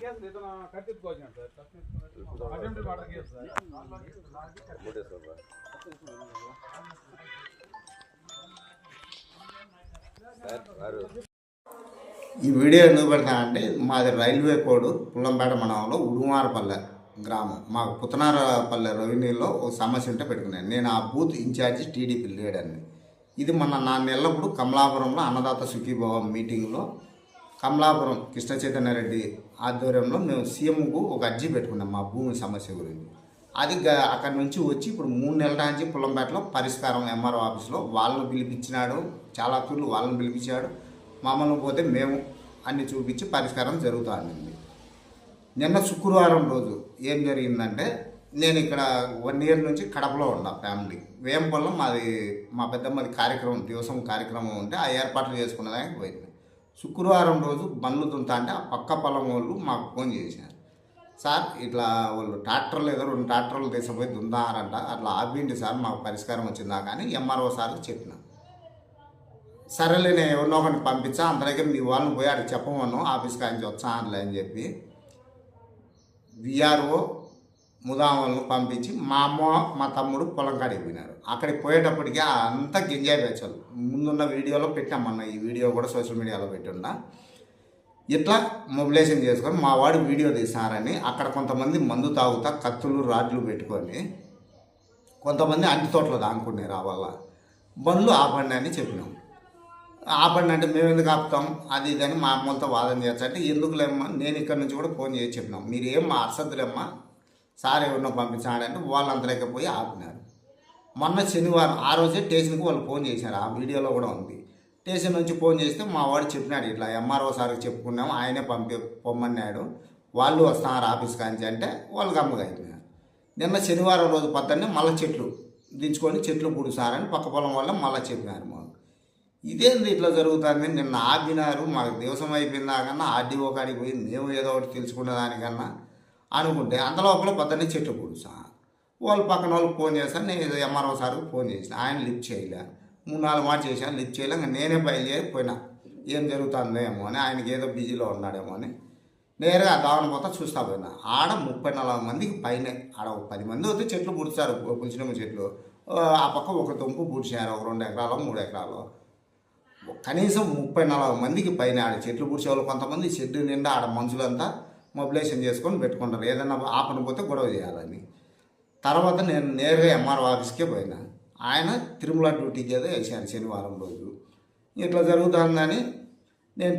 ఈ వీడియో ఎందుకు పెడతానంటే మాది రైల్వే కోడ్ పుల్లంపేట మండలంలో ఉడుమారపల్లె గ్రామం. మాకు పుత్తనారపల్లె రెవెన్యూలో ఒక సమస్య ఉంటే పెట్టుకున్నాను. నేను ఆ బూత్ ఇన్ఛార్జి టీడీపీ లీడర్ని. ఇది మొన్న 4 నెలలప్పుడు కమలాపురంలో అన్నదాత సుఖీభావం మీటింగ్లో కమలాపురం కృష్ణ చైతన్య రెడ్డి ఆధ్వర్యంలో మేము సీఎంకు ఒక అర్జీ పెట్టుకున్నాం మా భూమి సమస్య గురించి. అది అక్కడి నుంచి వచ్చి ఇప్పుడు 3 నెలల నుంచి పుల్లంపేటలో పరిష్కారం ఎంఆర్ఓ ఆఫీస్లో వాళ్ళని పిలిపించినాడు. చాలా తూర్లు వాళ్ళని పిలిపించాడు. మమ్మల్ని పోతే మేము అన్ని చూపించి పరిష్కారం జరుగుతుంది. నిన్న శుక్రవారం రోజు ఏం జరిగిందంటే, నేను ఇక్కడ 1 ఇయర్ నుంచి కడపలో ఉన్నా ఫ్యామిలీ. వేంపల్లో మా పెద్దమ్మది కార్యక్రమం దివసం కార్యక్రమం ఉంటే ఆ ఏర్పాట్లు చేసుకునేదానికి పోయింది. శుక్రవారం రోజు బండ్లు దుంతా అంటే ఆ పక్క పొలం వాళ్ళు మాకు ఫోన్ చేశారు. సార్ ఇట్లా వాళ్ళు ట్రాక్టర్లు ఏదో 2 ట్రాక్టర్లు తీసుకుపోయి దుందారంట, అట్లా ఆపిండి సార్ మాకు పరిష్కారం వచ్చిందా కానీ ఎంఆర్ఓ సార్కి చెప్పిన. సరేలే నేను ఎవరినో ఒకటి పంపించా, అంత దగ్గర మీ వాళ్ళని పోయి అడిగి చెప్పమను ఆఫీస్కి ఆయన వచ్చా అనలే అని చెప్పి విఆర్ఓ ముదామలను పంపించి మా అమ్మ మా తమ్ముడు పొలం కాడికి పోయినారు. అక్కడికి పోయేటప్పటికి అంతా గింజాయి పెంచాలి. ముందున్న వీడియోలో పెట్టామన్న, ఈ వీడియో కూడా సోషల్ మీడియాలో పెట్టున్నా. ఇట్లా మొబిలైజేషన్ చేసుకొని మా వాడు వీడియో తీసారని అక్కడ కొంతమంది మందు తాగుతా కత్తులు రాడ్లు పెట్టుకొని కొంతమంది అంటి తోటలో దానుకున్నారు. ఆ వల్ల బండ్లు ఆపండి అని చెప్పినాం. ఆపండి అంటే మేము ఎందుకు ఆపుతాం అది ఇదని మా అమ్మలతో వాదన చేయొచ్చంటే, ఎందుకులేమ్మా నేను ఇక్కడ నుంచి కూడా ఫోన్ చేసి చెప్పినాం, మీరు ఏం అర్సద్దులేమ్మా సార్ ఎవరినో పంపించాడంటే వాళ్ళంతలేకపోయి ఆపినారు. మొన్న శనివారం ఆ రోజే స్టేషన్కి వాళ్ళు ఫోన్ చేశారు. ఆ వీడియోలో కూడా ఉంది. స్టేషన్ నుంచి ఫోన్ చేస్తే మా వాడు చెప్పినాడు, ఇట్లా ఎంఆర్ఓ సార్కి చెప్పుకున్నాము, ఆయనే పొమ్మన్నాడు, వాళ్ళు వస్తున్నారు ఆఫీస్ కాంచి అంటే వాళ్ళు గమ్మగా అయిపోయినారు. నిన్న శనివారం రోజు పొద్దున్నే మళ్ళీ చెట్లు దించుకొని చెట్లు పుడుసారని పక్క పొలం వల్ల మళ్ళీ చెప్పినారు. మాకు ఇదేంది ఇట్లా జరుగుతుంది, నిన్న ఆపినారు, మాకు దివసం అయిపోయిందా కన్నా ఆర్డీఓ కాడికి పోయి మేము ఏదో ఒకటి తెలుసుకునే దానికన్నా అనుకుంటే అంతలోపల పొద్దున్నే చెట్లు పుడుసా. వాళ్ళు పక్కన వాళ్ళకి ఫోన్ చేస్తాను, నేను ఎంఆర్ఓ సార్కి ఫోన్ చేసిన, ఆయన లిఫ్ట్ చేయలే. 3-4 మాట చేశాను, లిఫ్ట్ చేయలే. ఇంకా నేనే బయలుదేరిపోయినా ఏం జరుగుతుందేమో అని, ఆయనకి ఏదో బిజీలో ఉన్నాడేమో అని నేరుగా దావన పోతా చూస్తా పోయినా. ఆడ 30-40 మందికి పైనే, ఆడ 10 మంది వస్తే చెట్లు పుడిచారు, పులిచినమ్మ చెట్లు. ఆ పక్క ఒక దుంపు పుడిచారు, ఒక 2 ఎకరాలు 3 ఎకరాలు, కనీసం 30-40 మందికి పైన ఆడ చెట్లు పుడిచేవాళ్ళు. కొంతమంది షెడ్డు నిండా ఆడ మనుషులంతా మొబిలైజేషన్ చేసుకొని పెట్టుకుంటారు, ఏదైనా ఆపని పోతే గొడవ చేయాలని. తర్వాత నేను నేరుగా ఎంఆర్ఓ ఆఫీస్కే పోయినా. ఆయన తిరుమల డ్యూటీకి ఏదో వేసాను శనివారం రోజు. ఇట్లా జరుగుతుందని నేను